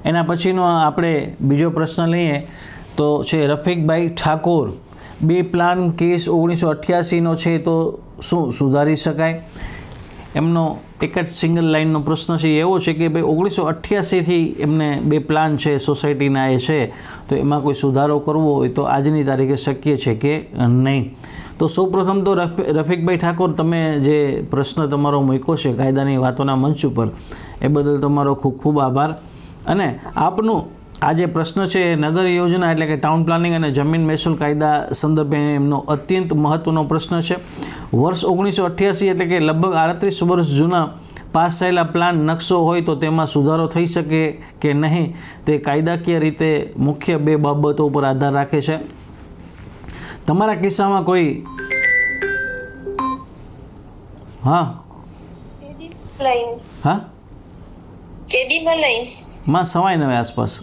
એના પછીનો આપણે બીજો પ્રશ્ન લઈએ તો છે રફીકભાઈ ઠાકોર, બે પ્લાન કેસ 1988નો છે તો શું સુધારી શકાય? એમનો એક જ સિંગલ લાઇનનો પ્રશ્ન છે, એવો છે કે ભાઈ 1988થી એમને બે પ્લાન છે સોસાયટીના એ છે, તો એમાં કોઈ સુધારો કરવો હોય તો આજની તારીખે શક્ય છે કે નહીં? તો સૌપ્રથમ તો રફીકભાઈ ઠાકોર, તમે જે પ્રશ્ન તમારો મૂક્યો છે કાયદાની વાતોના મંચ ઉપર, એ બદલ તમારો ખૂબ ખૂબ આભાર. અને આપનું આ જે પ્રશ્ન છે એ નગર યોજના એટલે કે ટાઉન પ્લાનિંગ અને જમીન મહેસૂલ કાયદા સંદર્ભે એમનો અત્યંત મહત્ત્વનો પ્રશ્ન છે. વર્ષ 1988 એટલે કે લગભગ 38 વર્ષ જૂના પાસ થયેલા પ્લાન નકશો હોય તો તેમાં સુધારો થઈ શકે કે નહીં, તે કાયદાકીય રીતે મુખ્ય બે બાબતો ઉપર આધાર રાખે છે. તમારા કિસ્સામાં કોઈ માં સવાય નવે આસપાસ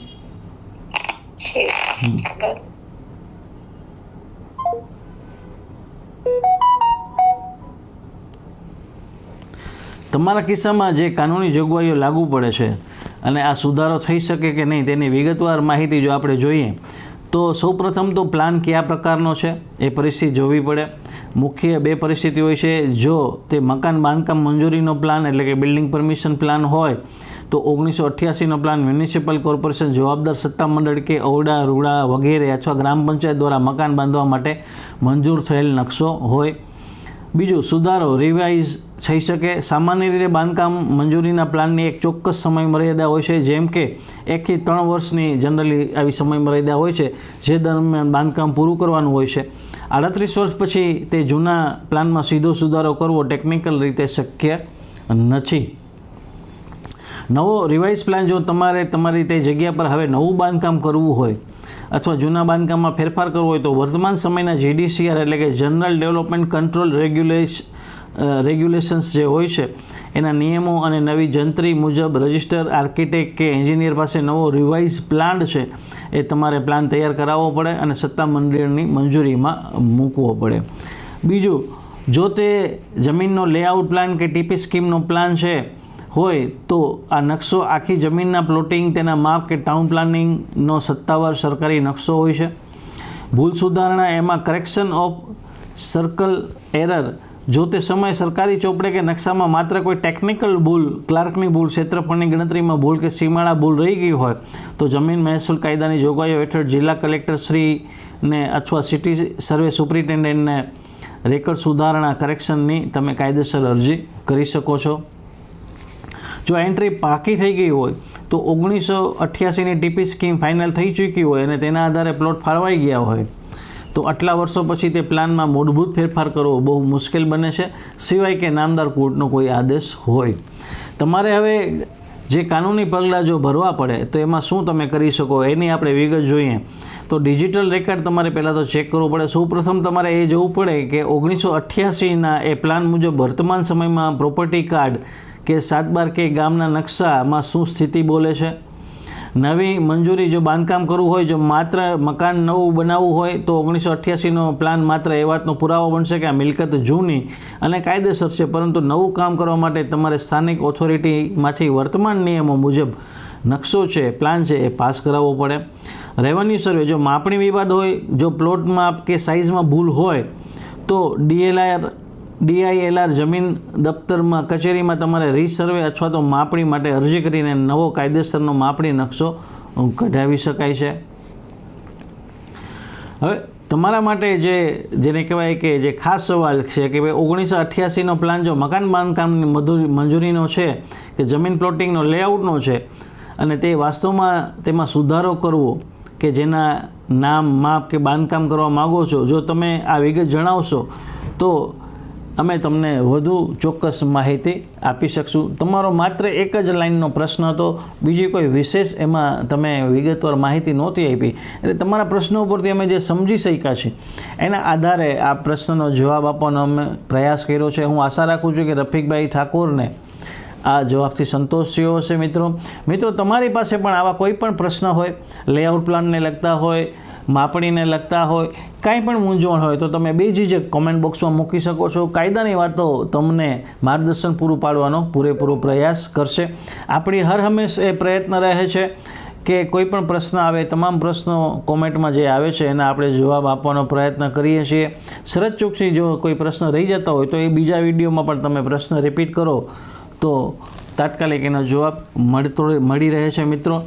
તમારા કિસ્સામાં જે કાનૂની જોગવાઈઓ લાગુ પડે છે અને આ સુધારો થઈ શકે કે નહીં તેની વિગતવાર માહિતી જો આપણે જોઈએ તો સૌપ્રથમ તો પ્લાન કયા પ્રકારનો છે એ પરિસ્થિતિ જોવી પડે. મુખ્ય બે પરિસ્થિતિ હોય છે. જો તે મકાન બાંધકામ મંજૂરીનો પ્લાન એટલે કે બિલ્ડિંગ પરમિશન પ્લાન હોય તો 1988નો પ્લાન મ્યુનિસિપલ કોર્પોરેશન જવાબદાર સત્તામંડળ કે ઓરડા રૂડા વગેરે અથવા ગ્રામ પંચાયત દ્વારા મકાન બાંધવા માટે મંજૂર થયેલ નકશો હોય. બીજું, સુધારો રિવાઇઝ થઈ શકે. સામાન્ય રીતે બાંધકામ મંજૂરીના પ્લાનની એક ચોક્કસ સમય મર્યાદા હોય છે, જેમ કે 1 થી 3 વર્ષની જનરલી આવી સમય મર્યાદા હોય છે, જે દરમિયાન બાંધકામ પૂરું કરવાનું હોય છે. 38 વર્ષ પછી તે જૂના પ્લાનમાં સીધો સુધારો કરવો ટેકનિકલ રીતે શક્ય નથી. નવો રિવાઇઝ પ્લાન જો તમારે તમારી તે જગ્યા પર હવે નવું બાંધકામ કરવું હોય અથવા જૂના બાંધકામમાં ફેરફાર કરવો હોય તો વર્તમાન સમયના GDCR એટલે કે જનરલ ડેવલપમેન્ટ કંટ્રોલ રેગ્યુલેશન્સ જે હોય છે એના નિયમો અને નવી જંત્રી મુજબ રજિસ્ટર આર્કિટેક્ટ કે એન્જિનિયર પાસે નવો રિવાઇઝ પ્લાન છે એ તમારે પ્લાન તૈયાર કરાવવો પડે અને સત્તામંડળની મંજૂરીમાં મૂકવો પડે. બીજું, જો તે જમીનનો લેઆઉટ પ્લાન કે ટીપી સ્કીમનો પ્લાન છે હોય તો આ નકશો આખી જમીનના પ્લોટિંગ, તેના માપ કે ટાઉન પ્લાનિંગનો સત્તાવાર સરકારી નકશો હોય છે. ભૂલ સુધારણા એમાં કરેક્શન ઓફ સર્કલ એરર, જો તે સમયે સરકારી ચોપડે કે નકશામાં માત્ર કોઈ ટેકનિકલ ભૂલ, ક્લાર્કની ભૂલ, ક્ષેત્રફળની ગણતરીમાં ભૂલ કે સીમાડા ભૂલ રહી ગઈ હોય તો જમીન મહેસૂલ કાયદાની જોગવાઈઓ હેઠળ જિલ્લા કલેક્ટરશ્રીને અથવા સિટી સર્વે સુપ્રિન્ટેન્ડન્ટને રેકર્ડ સુધારણા કરેક્શનની તમે કાયદેસર અરજી કરી શકો છો. જો એન્ટ્રી પાકી થઈ ગઈ હોય તો 1988ની ટીપી સ્કીમ ફાઇનલ થઈ ચૂકી હોય અને તેના આધારે પ્લોટ ફાળવાઈ ગયા હોય તો આટલા વર્ષો પછી તે પ્લાનમાં મૂળભૂત ફેરફાર કરવો બહુ મુશ્કેલ બને છે, સિવાય કે નામદાર કોર્ટનો કોઈ આદેશ હોય. તમારે હવે જે કાનૂની પગલાં જો ભરવા પડે તો એમાં શું તમે કરી શકો એની આપણે વિગત જોઈએ તો ડિજિટલ રેકર્ડ તમારે પહેલાં તો ચેક કરવું પડે. સૌપ્રથમ તમારે એ જોવું પડે કે 1988ના એ પ્લાન મુજબ વર્તમાન સમયમાં પ્રોપર્ટી કાર્ડ કે 7/12 કે ગામના નકશામાં શું સ્થિતિ બોલે છે. નવી મંજૂરી જો બાંધકામ કરવું હોય, જો માત્ર મકાન નવું બનાવવું હોય તો 1988નો પ્લાન માત્ર એ વાતનો પુરાવો બનશે કે આ મિલકત જૂની અને કાયદેસર છે, પરંતુ નવું કામ કરવા માટે તમારે સ્થાનિક ઓથોરિટીમાંથી વર્તમાન નિયમો મુજબ નકશો છે, પ્લાન છે એ પાસ કરાવવો પડે. રેવન્યુ સર્વે, જો માપણી વિવાદ હોય, જો પ્લોટ માપ કે સાઇઝમાં ભૂલ હોય તો DILR જમીન દફતરમાં કચેરીમાં તમારે રીસર્વે અથવા તો માપણી માટે અરજી કરીને નવો કાયદેસરનો માપણી નકશો કઢાવી શકાય છે. હવે તમારા માટે જેને કહેવાય કે જે ખાસ સવાલ છે કે ભાઈ 1988નો પ્લાન જો મકાન બાંધકામની મંજૂરીનો છે કે જમીન પ્લોટિંગનો લેઆઉટનો છે અને તે વાસ્તવમાં તેમાં સુધારો કરવો કે જેના નામ, માપ કે બાંધકામ કરવા માગો છો, જો તમે આ વિગત જણાવશો તો અમે તમને વધુ ચોક્કસ માહિતી આપી શકશું. તમારો માત્ર એક જ લાઇનનો પ્રશ્ન હતો, બીજી કોઈ વિશેષ એમાં તમે વિગતવાર માહિતી નહોતી આપી, એટલે તમારા પ્રશ્નો ઉપરથી અમે જે સમજી શક્યા છે એના આધારે આ પ્રશ્નનો જવાબ આપવાનો અમે પ્રયાસ કર્યો છે. હું આશા રાખું છું કે રફીકભાઈ ઠાકોરને આ જવાબથી સંતોષ થયો હશે. મિત્રો તમારી પાસે પણ આવા કોઈ પણ પ્રશ્ન હોય, લેઆઉટ પ્લાનને લગતા હોય, માપણીને લગતા હોય, કાંઈ પણ મૂંઝવણ હોય તો તમે બેઝીઝક કોમેન્ટ બોક્સમાં મૂકી શકો છો. કાયદાની વાતો તમને માર્ગદર્શન પૂરું પાડવાનો પૂરેપૂરો પ્રયાસ કરશે. આપણી હર હંમેશ એ પ્રયત્ન રહે છે કે કોઈ પણ પ્રશ્ન આવે, તમામ પ્રશ્નો કોમેન્ટમાં જે આવે છે એના આપણે જવાબ આપવાનો પ્રયત્ન કરીએ છીએ. શરત ચોકસી જો કોઈ પ્રશ્ન રહી જતા હોય તો એ બીજા વિડીયોમાં પણ તમે પ્રશ્ન રિપીટ કરો તો તાત્કાલિક એનો જવાબ મળી રહે છે મિત્રો.